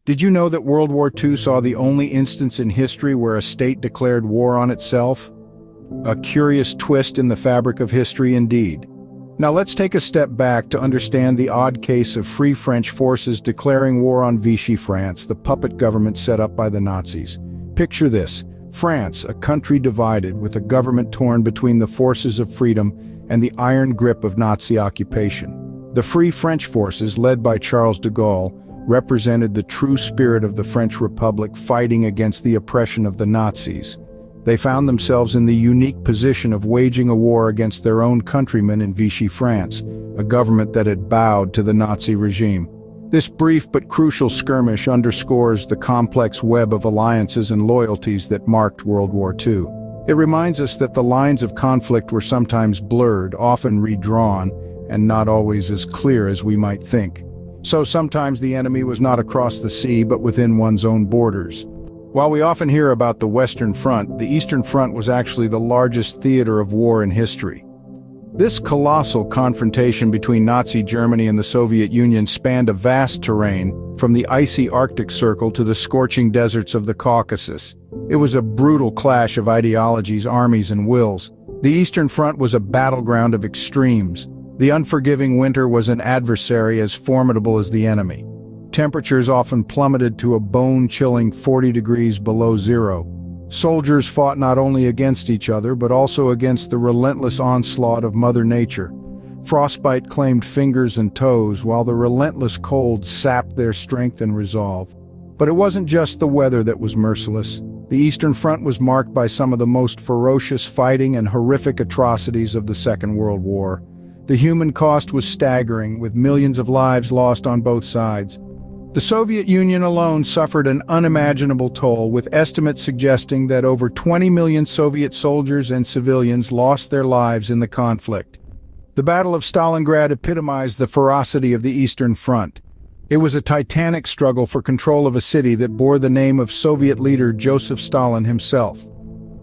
Did you know that World War II saw the only instance in history where a state declared war on itself? A curious twist in the fabric of history indeed. Now let's take a step back to understand the odd case of Free French forces declaring war on Vichy France, the puppet government set up by the Nazis. Picture this: France, a country divided, with a government torn between the forces of freedom and the iron grip of Nazi occupation. The Free French forces, led by Charles de Gaulle, represented the true spirit of the French Republic, fighting against the oppression of the Nazis. They found themselves in the unique position of waging a war against their own countrymen in Vichy France, a government that had bowed to the Nazi regime. This brief but crucial skirmish underscores the complex web of alliances and loyalties that marked World War II. It reminds us that the lines of conflict were sometimes blurred, often redrawn, and not always as clear as we might think. So sometimes the enemy was not across the sea but within one's own borders. While we often hear about the Western Front, the Eastern Front was actually the largest theater of war in history. This colossal confrontation between Nazi Germany and the Soviet Union spanned a vast terrain, from the icy Arctic Circle to the scorching deserts of the Caucasus. It was a brutal clash of ideologies, armies, and wills. The Eastern Front was a battleground of extremes. The unforgiving winter was an adversary as formidable as the enemy. Temperatures often plummeted to a bone-chilling 40 degrees below zero. Soldiers fought not only against each other, but also against the relentless onslaught of Mother Nature. Frostbite claimed fingers and toes, while the relentless cold sapped their strength and resolve. But it wasn't just the weather that was merciless. The Eastern Front was marked by some of the most ferocious fighting and horrific atrocities of the Second World War. The human cost was staggering, with millions of lives lost on both sides. The Soviet Union alone suffered an unimaginable toll, with estimates suggesting that over 20 million Soviet soldiers and civilians lost their lives in the conflict. The Battle of Stalingrad epitomized the ferocity of the Eastern Front. It was a titanic struggle for control of a city that bore the name of Soviet leader Joseph Stalin himself.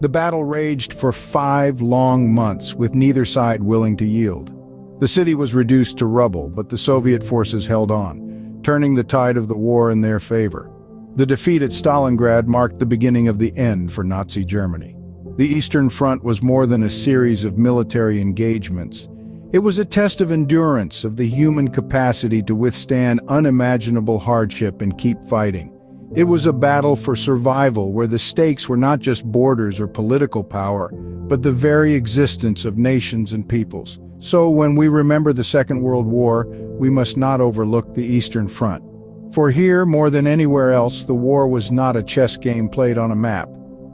The battle raged for 5 long months, with neither side willing to yield. The city was reduced to rubble, but the Soviet forces held on, turning the tide of the war in their favor. The defeat at Stalingrad marked the beginning of the end for Nazi Germany. The Eastern Front was more than a series of military engagements. It was a test of endurance, of the human capacity to withstand unimaginable hardship and keep fighting. It was a battle for survival, where the stakes were not just borders or political power, but the very existence of nations and peoples. So when we remember the Second World War, we must not overlook the Eastern Front. For here, more than anywhere else, the war was not a chess game played on a map.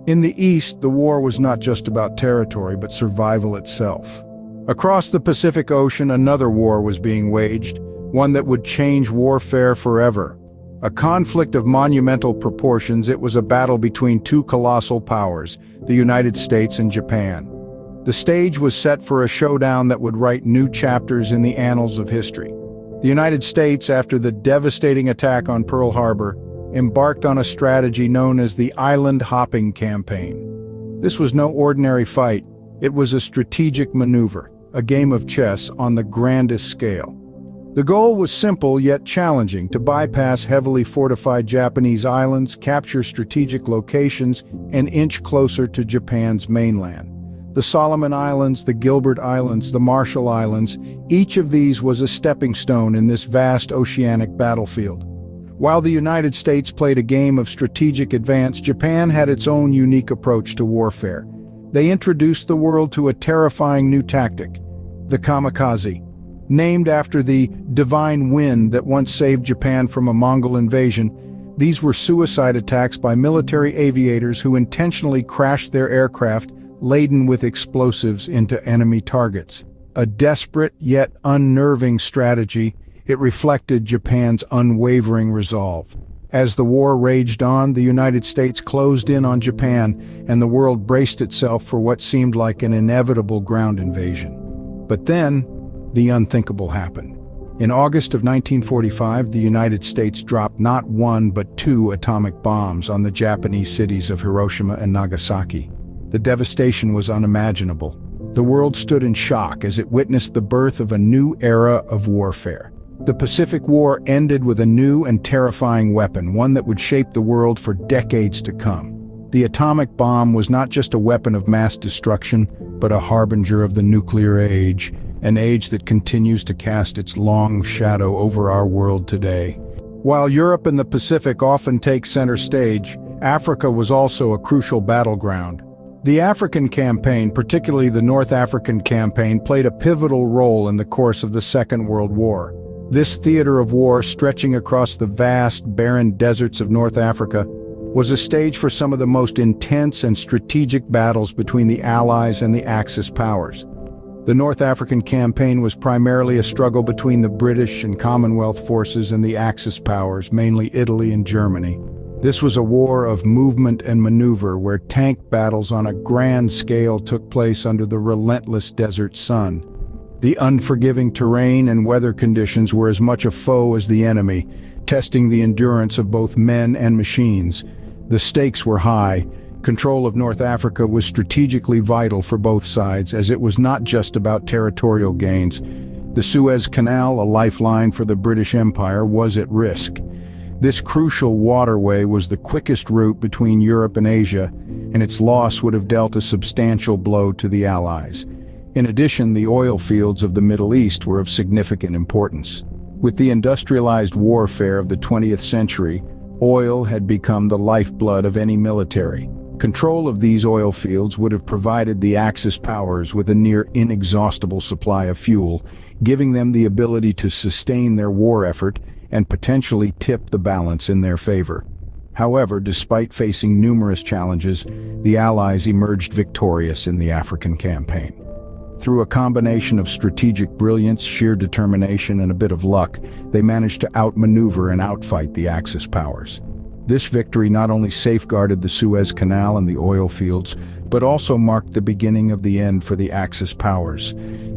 In the East, the war was not just about territory, but survival itself. Across the Pacific Ocean, another war was being waged, one that would change warfare forever. A conflict of monumental proportions, it was a battle between two colossal powers, the United States and Japan. The stage was set for a showdown that would write new chapters in the annals of history. The United States, after the devastating attack on Pearl Harbor, embarked on a strategy known as the Island Hopping Campaign. This was no ordinary fight. It was a strategic maneuver, a game of chess on the grandest scale. The goal was simple yet challenging: to bypass heavily fortified Japanese islands, capture strategic locations, and inch closer to Japan's mainland. The Solomon Islands, the Gilbert Islands, the Marshall Islands, each of these was a stepping stone in this vast oceanic battlefield. While the United States played a game of strategic advance, Japan had its own unique approach to warfare. They introduced the world to a terrifying new tactic: the kamikaze. Named after the divine wind that once saved Japan from a Mongol invasion, these were suicide attacks by military aviators who intentionally crashed their aircraft laden with explosives into enemy targets. A desperate yet unnerving strategy, it reflected Japan's unwavering resolve. As the war raged on, the United States closed in on Japan, and the world braced itself for what seemed like an inevitable ground invasion. But then, the unthinkable happened. In August of 1945, the United States dropped not one but 2 atomic bombs on the Japanese cities of Hiroshima and Nagasaki. The devastation was unimaginable. The world stood in shock as it witnessed the birth of a new era of warfare. The Pacific War ended with a new and terrifying weapon, one that would shape the world for decades to come. The atomic bomb was not just a weapon of mass destruction, but a harbinger of the nuclear age, an age that continues to cast its long shadow over our world today. While Europe and the Pacific often take center stage, Africa was also a crucial battleground. The African Campaign, particularly the North African Campaign, played a pivotal role in the course of the Second World War. This theater of war, stretching across the vast, barren deserts of North Africa, was a stage for some of the most intense and strategic battles between the Allies and the Axis powers. The North African Campaign was primarily a struggle between the British and Commonwealth forces and the Axis powers, mainly Italy and Germany. This was a war of movement and maneuver where tank battles on a grand scale took place under the relentless desert sun. The unforgiving terrain and weather conditions were as much a foe as the enemy, testing the endurance of both men and machines. The stakes were high. Control of North Africa was strategically vital for both sides, as it was not just about territorial gains. The Suez Canal, a lifeline for the British Empire, was at risk. This crucial waterway was the quickest route between Europe and Asia, and its loss would have dealt a substantial blow to the Allies. In addition, the oil fields of the Middle East were of significant importance. With the industrialized warfare of the 20th century, oil had become the lifeblood of any military. Control of these oil fields would have provided the Axis powers with a near inexhaustible supply of fuel, giving them the ability to sustain their war effort and potentially tip the balance in their favor. However, despite facing numerous challenges, the Allies emerged victorious in the African Campaign. Through a combination of strategic brilliance, sheer determination, and a bit of luck, they managed to outmaneuver and outfight the Axis powers. This victory not only safeguarded the Suez Canal and the oil fields, but also marked the beginning of the end for the Axis powers.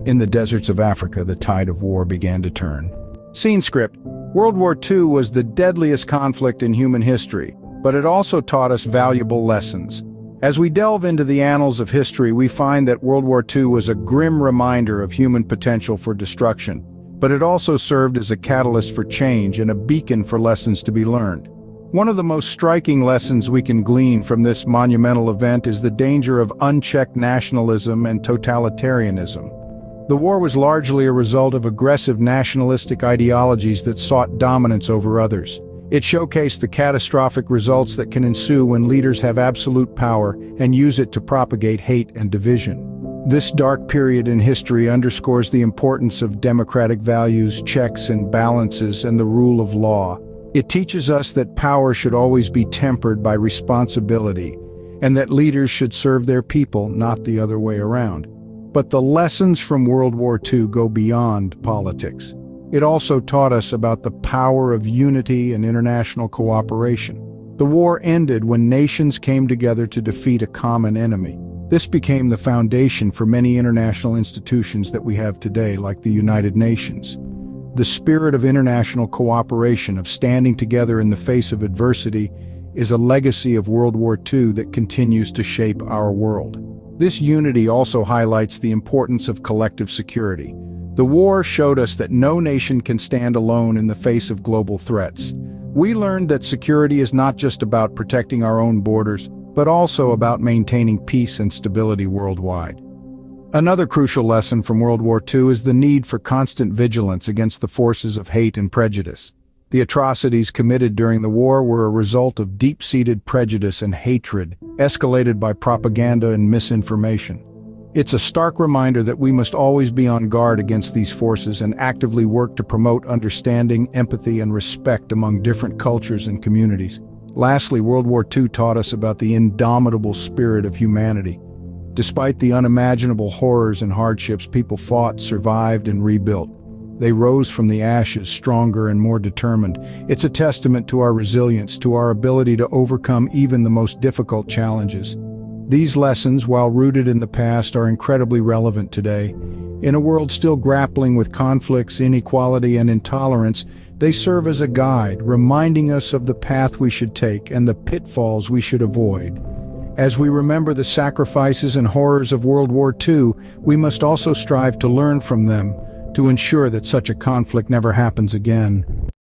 In the deserts of Africa, the tide of war began to turn. Scene script. World War II was the deadliest conflict in human history, but it also taught us valuable lessons. As we delve into the annals of history, we find that World War II was a grim reminder of human potential for destruction, but it also served as a catalyst for change and a beacon for lessons to be learned. One of the most striking lessons we can glean from this monumental event is the danger of unchecked nationalism and totalitarianism. The war was largely a result of aggressive nationalistic ideologies that sought dominance over others. It showcased the catastrophic results that can ensue when leaders have absolute power and use it to propagate hate and division. This dark period in history underscores the importance of democratic values, checks and balances, and the rule of law. It teaches us that power should always be tempered by responsibility, and that leaders should serve their people, not the other way around. But the lessons from World War II go beyond politics. It also taught us about the power of unity and international cooperation. The war ended when nations came together to defeat a common enemy. This became the foundation for many international institutions that we have today, like the United Nations. The spirit of international cooperation, of standing together in the face of adversity, is a legacy of World War II that continues to shape our world. This unity also highlights the importance of collective security. The war showed us that no nation can stand alone in the face of global threats. We learned that security is not just about protecting our own borders, but also about maintaining peace and stability worldwide. Another crucial lesson from World War II is the need for constant vigilance against the forces of hate and prejudice. The atrocities committed during the war were a result of deep-seated prejudice and hatred, escalated by propaganda and misinformation. It's a stark reminder that we must always be on guard against these forces and actively work to promote understanding, empathy, and respect among different cultures and communities. Lastly, World War II taught us about the indomitable spirit of humanity. Despite the unimaginable horrors and hardships, people fought, survived, and rebuilt. They rose from the ashes stronger and more determined. It's a testament to our resilience, to our ability to overcome even the most difficult challenges. These lessons, while rooted in the past, are incredibly relevant today. In a world still grappling with conflicts, inequality, and intolerance, they serve as a guide, reminding us of the path we should take and the pitfalls we should avoid. As we remember the sacrifices and horrors of World War II, we must also strive to learn from them, to ensure that such a conflict never happens again.